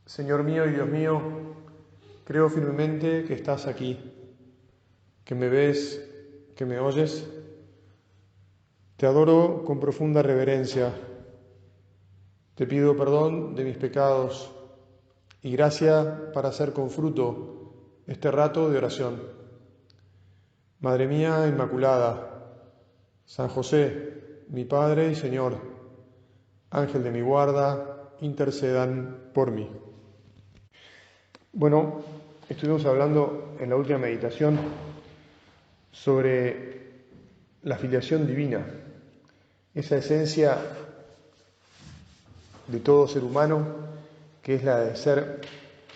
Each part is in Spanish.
Señor mío y Dios mío, creo firmemente que estás aquí, que me ves, que me oyes. Te adoro con profunda reverencia. Te pido perdón de mis pecados y gracia para hacer con fruto este rato de oración. Madre mía Inmaculada, San José, mi Padre y Señor, Ángel de mi guarda, intercedan por mí. Bueno, estuvimos hablando en la última meditación sobre la filiación divina, esa esencia de todo ser humano que es la de ser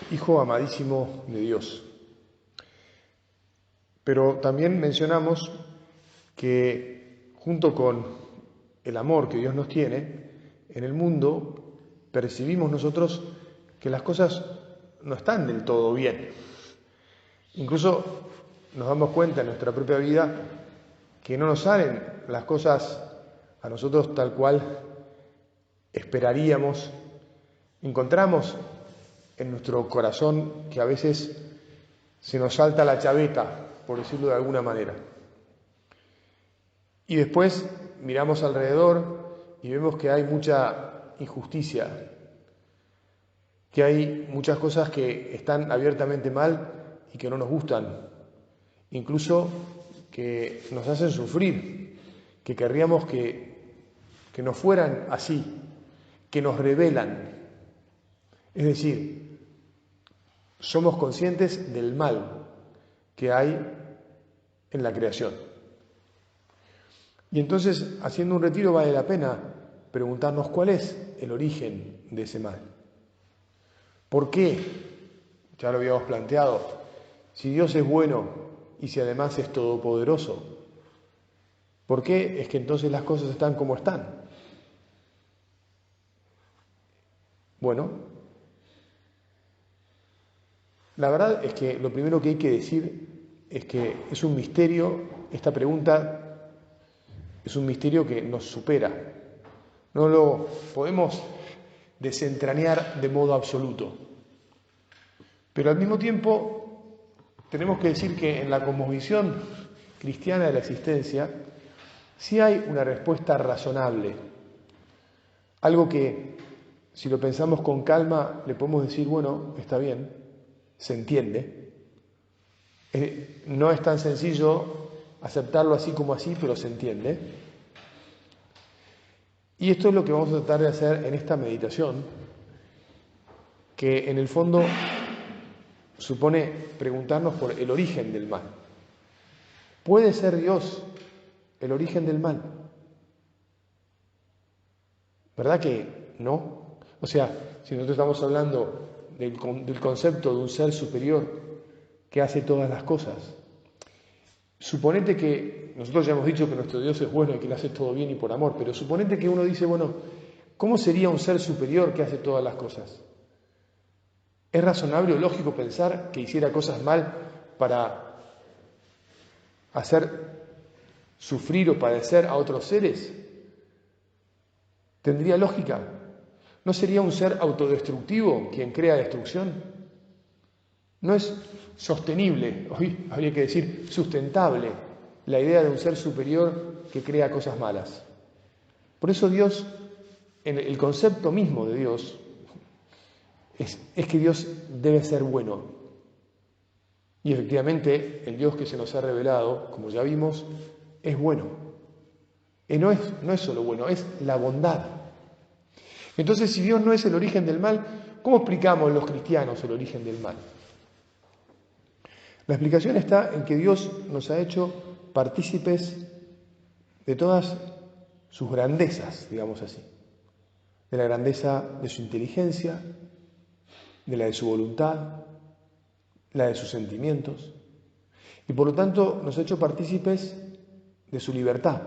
hijo amadísimo de Dios. Pero también mencionamos que junto con el amor que Dios nos tiene, en el mundo percibimos nosotros que las cosas no están del todo bien. Incluso nos damos cuenta en nuestra propia vida que no nos salen las cosas a nosotros tal cual esperaríamos. Encontramos en nuestro corazón que a veces se nos salta la chaveta, por decirlo de alguna manera. Y después miramos alrededor y vemos que hay mucha injusticia, que hay muchas cosas que están abiertamente mal y que no nos gustan, incluso que nos hacen sufrir, que querríamos que no fueran así, que nos revelan. Es decir, somos conscientes del mal que hay en la creación. Y entonces, haciendo un retiro, vale la pena preguntarnos cuál es el origen de ese mal. ¿Por qué? Ya lo habíamos planteado. Si Dios es bueno y si además es todopoderoso, ¿por qué es que entonces las cosas están como están? Bueno, la verdad es que lo primero que hay que decir es que es un misterio, esta pregunta es un misterio que nos supera. No lo podemos desentrañar de modo absoluto. Pero al mismo tiempo tenemos que decir que en la cosmovisión cristiana de la existencia sí hay una respuesta razonable. Algo que, si lo pensamos con calma, le podemos decir, bueno, está bien, se entiende. No es tan sencillo aceptarlo así como así, pero se entiende. Y esto es lo que vamos a tratar de hacer en esta meditación, que en el fondo supone preguntarnos por el origen del mal. ¿Puede ser Dios el origen del mal? ¿Verdad que no? O sea, si nosotros estamos hablando del concepto de un ser superior que hace todas las cosas, suponete que, nosotros ya hemos dicho que nuestro Dios es bueno y que le hace todo bien y por amor, pero suponete que uno dice, bueno, ¿cómo sería un ser superior que hace todas las cosas? ¿Es razonable o lógico pensar que hiciera cosas mal para hacer sufrir o padecer a otros seres? ¿Tendría lógica? ¿No sería un ser autodestructivo quien crea destrucción? No es sostenible, hoy habría que decir sustentable, la idea de un ser superior que crea cosas malas. Por eso Dios, en el concepto mismo de Dios, es que Dios debe ser bueno. Y efectivamente, el Dios que se nos ha revelado, como ya vimos, es bueno. Y no es solo bueno, es la bondad. Entonces, si Dios no es el origen del mal, ¿cómo explicamos los cristianos el origen del mal? La explicación está en que Dios nos ha hecho partícipes de todas sus grandezas, digamos así. De la grandeza de su inteligencia, de la de su voluntad, la de sus sentimientos. Y por lo tanto nos ha hecho partícipes de su libertad.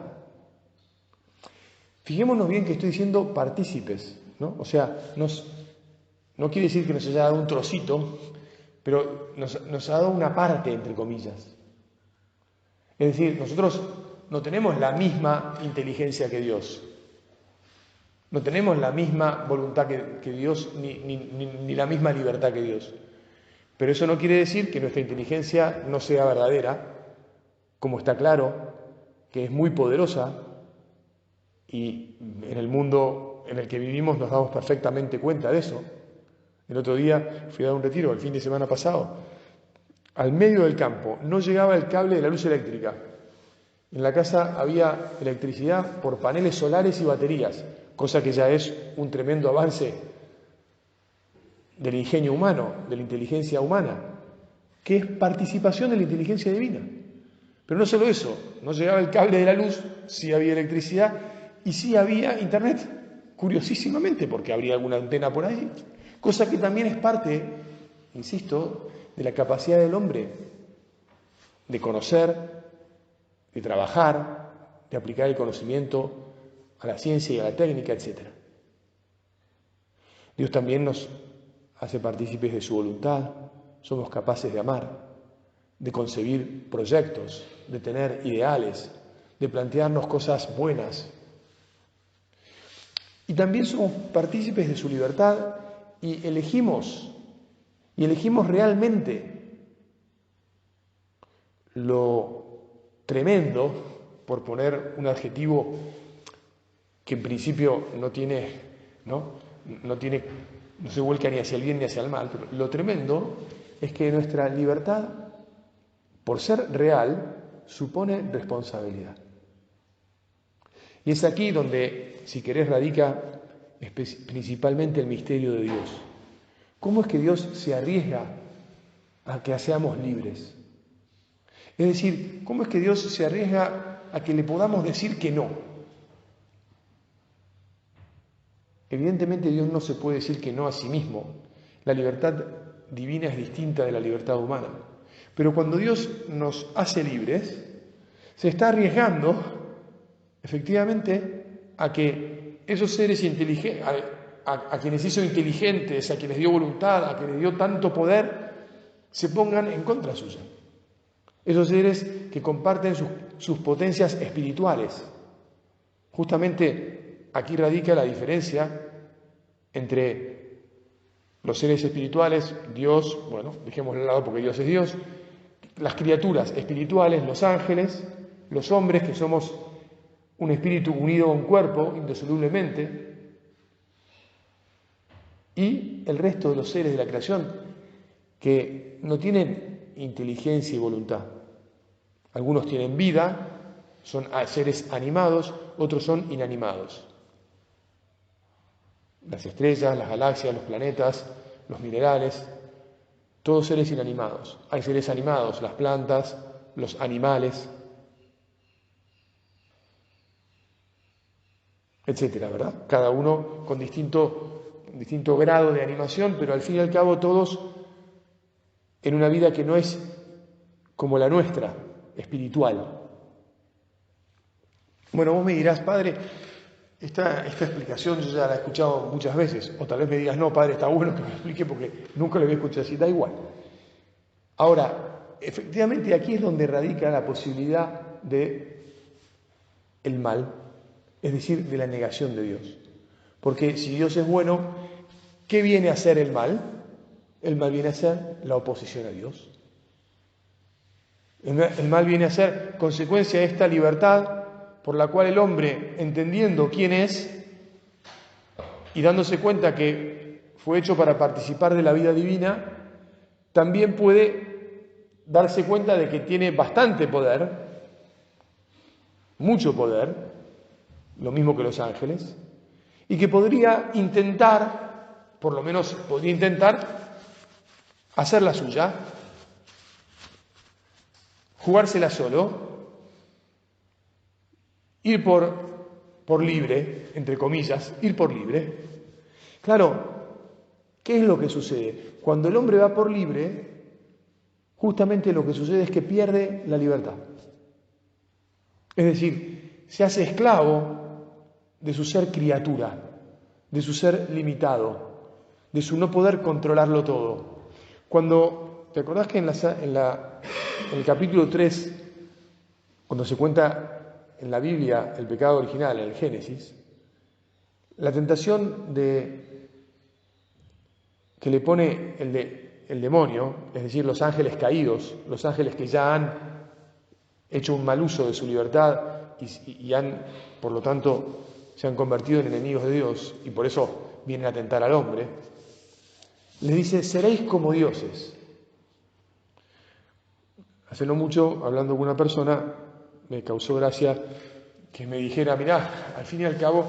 Fijémonos bien que estoy diciendo partícipes, ¿no? O sea, no quiere decir que nos haya dado un trocito, pero nos ha dado una parte, entre comillas. Es decir, nosotros no tenemos la misma inteligencia que Dios. No tenemos la misma voluntad que Dios, ni la misma libertad que Dios. Pero eso no quiere decir que nuestra inteligencia no sea verdadera, como está claro, que es muy poderosa, y en el mundo en el que vivimos nos damos perfectamente cuenta de eso. El otro día fui a dar un retiro, el fin de semana pasado. Al medio del campo no llegaba el cable de la luz eléctrica. En la casa había electricidad por paneles solares y baterías, cosa que ya es un tremendo avance del ingenio humano, de la inteligencia humana, que es participación de la inteligencia divina. Pero no solo eso, no llegaba el cable de la luz, sí había electricidad y sí había internet, curiosísimamente, porque habría alguna antena por ahí, cosa que también es parte, insisto, de la capacidad del hombre de conocer, de trabajar, de aplicar el conocimiento a la ciencia y a la técnica, etc. Dios también nos hace partícipes de su voluntad, somos capaces de amar, de concebir proyectos, de tener ideales, de plantearnos cosas buenas. Y también somos partícipes de su libertad y elegimos realmente lo tremendo, por poner un adjetivo que en principio no se vuelca ni hacia el bien ni hacia el mal, pero lo tremendo es que nuestra libertad, por ser real, supone responsabilidad. Y es aquí donde, si querés, radica principalmente el misterio de Dios. ¿Cómo es que Dios se arriesga a que seamos libres? Es decir, ¿cómo es que Dios se arriesga a que le podamos decir que no? Evidentemente Dios no se puede decir que no a sí mismo. La libertad divina es distinta de la libertad humana. Pero cuando Dios nos hace libres, se está arriesgando, efectivamente, a que esos seres inteligentes, a quienes hizo inteligentes, a quienes dio voluntad, a quienes dio tanto poder, se pongan en contra suya. Esos seres que comparten sus potencias espirituales. Justamente aquí radica la diferencia entre los seres espirituales, Dios, bueno, dejémoslo de lado porque Dios es Dios, las criaturas espirituales, los ángeles, los hombres que somos un espíritu unido a un cuerpo indisolublemente, y el resto de los seres de la creación que no tienen inteligencia y voluntad. Algunos tienen vida, son seres animados, otros son inanimados. Las estrellas, las galaxias, los planetas, los minerales, todos seres inanimados. Hay seres animados, las plantas, los animales, etcétera, ¿verdad? Cada uno con distinto grado de animación, pero al fin y al cabo todos en una vida que no es como la nuestra, espiritual. Bueno, vos me dirás, padre, esta explicación yo ya la he escuchado muchas veces, o tal vez me digas, no, padre, está bueno que me explique porque nunca lo había escuchado así, da igual. Ahora, efectivamente aquí es donde radica la posibilidad de el mal, es decir, de la negación de Dios. Porque si Dios es bueno, ¿qué viene a ser el mal? El mal viene a ser la oposición a Dios. El mal viene a ser consecuencia de esta libertad por la cual el hombre, entendiendo quién es y dándose cuenta que fue hecho para participar de la vida divina, también puede darse cuenta de que tiene bastante poder, mucho poder, lo mismo que los ángeles, y que podría intentar, por lo menos podría intentar, hacer la suya, jugársela solo, ir por libre, entre comillas, ir por libre. Claro, ¿qué es lo que sucede? Cuando el hombre va por libre, justamente lo que sucede es que pierde la libertad. Es decir, se hace esclavo de su ser criatura, de su ser limitado, de su no poder controlarlo todo. Cuando, ¿te acordás que en el capítulo 3, cuando se cuenta en la Biblia el pecado original, en el Génesis, La tentación que le pone el demonio, es decir, los ángeles caídos, los ángeles que ya han hecho un mal uso de su libertad y han, por lo tanto, se han convertido en enemigos de Dios y por eso vienen a tentar al hombre, les dice, seréis como dioses. Hace no mucho, hablando con una persona, me causó gracia que me dijera, mirá, al fin y al cabo,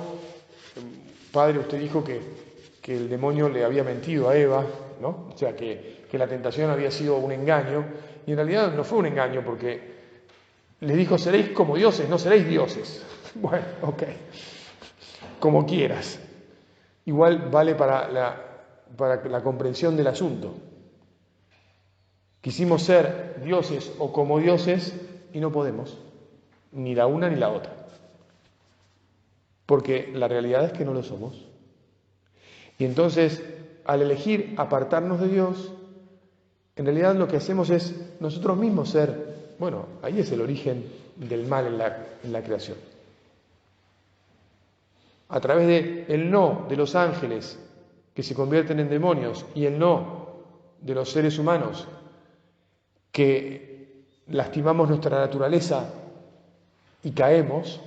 padre, usted dijo que el demonio le había mentido a Eva, ¿no? O sea, que la tentación había sido un engaño, y en realidad no fue un engaño, porque les dijo, seréis como dioses, no seréis dioses. Bueno, ok, como quieras. Igual vale para la comprensión del asunto. Quisimos ser dioses o como dioses y no podemos, ni la una ni la otra, porque la realidad es que no lo somos. Y entonces, al elegir apartarnos de Dios, en realidad lo que hacemos es nosotros mismos ser, bueno, ahí es el origen del mal en la creación. A través del no de los ángeles que se convierten en demonios y el no de los seres humanos que lastimamos nuestra naturaleza y caemos,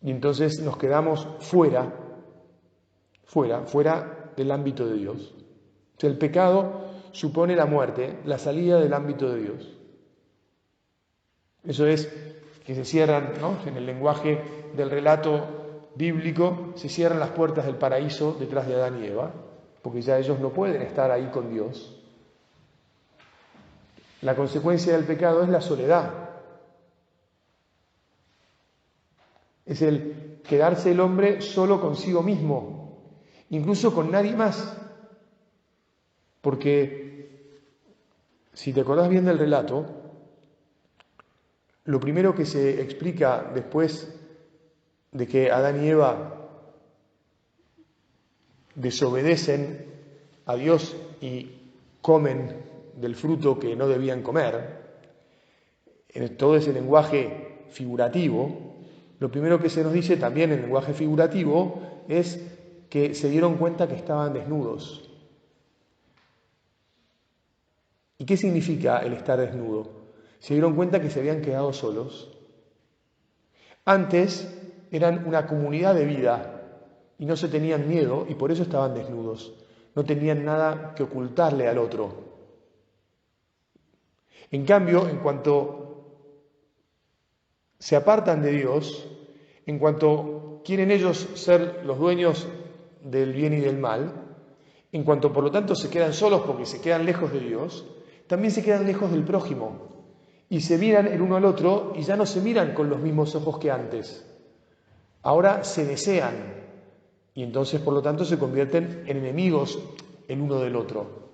y entonces nos quedamos fuera del ámbito de Dios. O sea, el pecado supone la muerte, la salida del ámbito de Dios. Eso es que se cierran, ¿no? En el lenguaje del relato bíblico, se cierran las puertas del paraíso detrás de Adán y Eva, porque ya ellos no pueden estar ahí con Dios. La consecuencia del pecado es la soledad. Es el quedarse el hombre solo consigo mismo, incluso con nadie más. Porque, si te acordás bien del relato, lo primero que se explica después de que Adán y Eva desobedecen a Dios y comen del fruto que no debían comer, en todo ese lenguaje figurativo, lo primero que se nos dice también en lenguaje figurativo es que se dieron cuenta que estaban desnudos. ¿Y qué significa el estar desnudo? Se dieron cuenta que se habían quedado solos. Antes eran una comunidad de vida y no se tenían miedo y por eso estaban desnudos. No tenían nada que ocultarle al otro. En cambio, en cuanto se apartan de Dios, en cuanto quieren ellos ser los dueños del bien y del mal, en cuanto por lo tanto se quedan solos porque se quedan lejos de Dios, también se quedan lejos del prójimo y se miran el uno al otro y ya no se miran con los mismos ojos que antes. Ahora se desean y entonces por lo tanto se convierten en enemigos el uno del otro.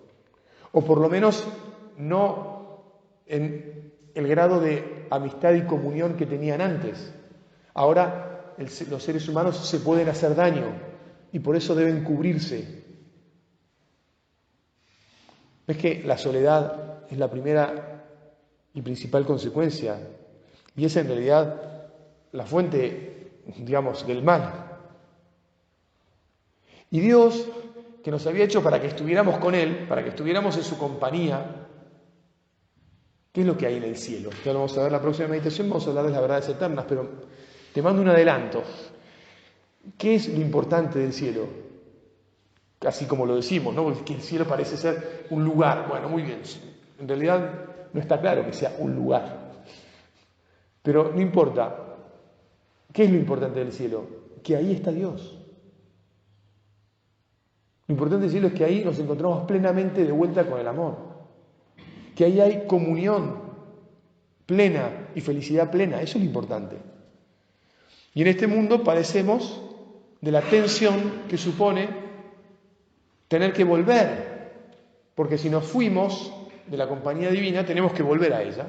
O por lo menos no en el grado de amistad y comunión que tenían antes. Ahora los seres humanos se pueden hacer daño y por eso deben cubrirse. Es que la soledad es la primera y principal consecuencia y es en realidad la fuente, digamos, del mal. Y Dios, que nos había hecho para que estuviéramos con Él, para que estuviéramos en su compañía, ¿qué es lo que hay en el cielo? Ya lo vamos a ver en la próxima meditación, vamos a hablar de las verdades eternas, pero te mando un adelanto. ¿Qué es lo importante del cielo? Así como lo decimos, ¿no? Porque el cielo parece ser un lugar. Bueno, muy bien. En realidad no está claro que sea un lugar. Pero no importa. ¿Qué es lo importante del cielo? Que ahí está Dios. Lo importante del cielo es que ahí nos encontramos plenamente de vuelta con el amor. Que ahí hay comunión plena y felicidad plena. Eso es lo importante. Y en este mundo padecemos de la tensión que supone tener que volver, porque si nos fuimos de la compañía divina tenemos que volver a ella.